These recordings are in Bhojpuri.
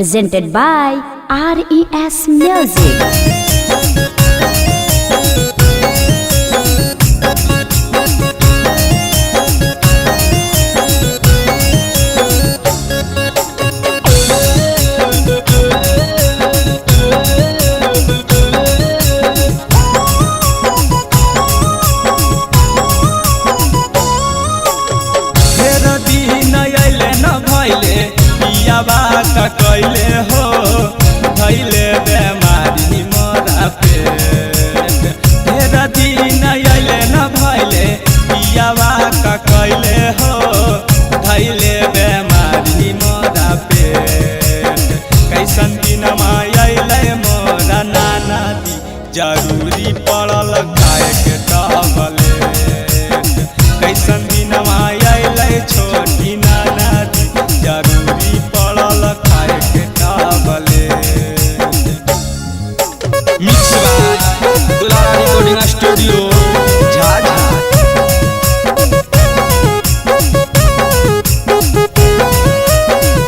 Presented by RES Music. का कैले हो धैले बेमारी मोरा पेट ढेर दिन अइले न भैले पियावा का कैले हो धैले बेमारी मोरा पेट कैसन दिन अइले मोरा नाना दी जरूरी पड़ल खाए के टबलेट कैसन दिन अइले छोटी नाना दी जरूरी पड़ल खाए के टबलेट। मिक्स बाय दुलारा recording studio Jhajha.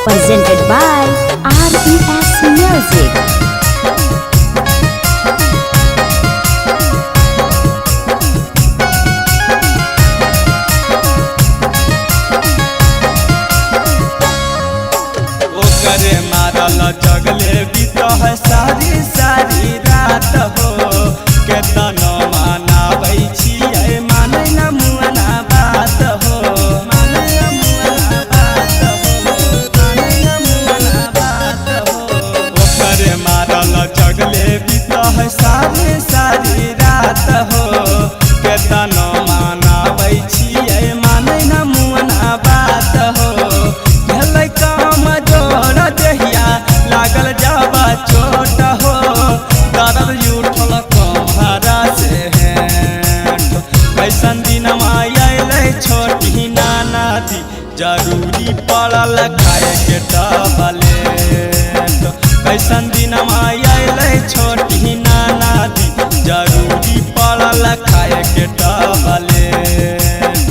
Presented by RES Music. करे मारल जगले बीत है सारी सारी रात हो के तनो मनाबै छियै मानै न मुअना बात हो मानै न मुअना बात हो मानै न मुअना बात हो करे मारल जगले बीत है सारी सारी रात हो के तनो मनाबै छियै मानै न मुअना बात हो भेलै काम देहिया लागल जाबा चोट हो दर्द उठल कमहरा से कैसन दिन अइले छोटी नाना दी जरूरी पड़ल खाए के टबलेट कैसन दिन अइले छोटी नाना दी जरूरी पड़ल खाए के tablet.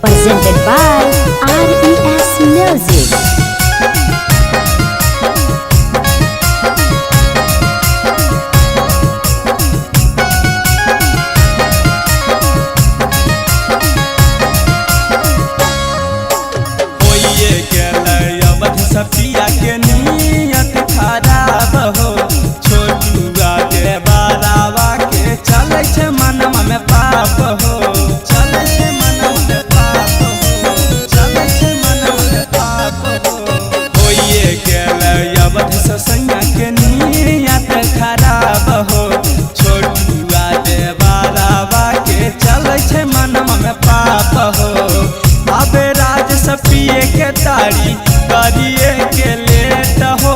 Presented by RES Music. होइए गेलै अवध सपिया के नियत खराब हो छोटुआ के बारावा के चलै छै मनवा में पाप हो चलै छै मनवा में पाप हो चलै छै मनवा में पाप हो होइए गेलै अवध ससैया के नियत खराब हो छोटुआ के बारावा के चलै छै मनवा में पाप हो अबे राज सपिए के तारी करिए के लेट हो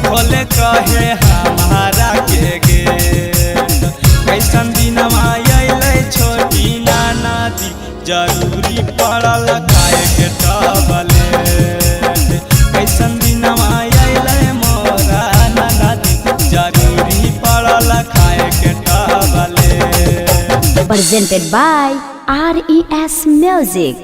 बोले कहे हमारा के गेट कैसन दिन अइले छोटी नाना दी जरूरी पड़ल खाए के टबलेट कैसन दिन अइले मोरा नाना दी जरूरी पड़ल खाए के tablet. Presented by RES Music.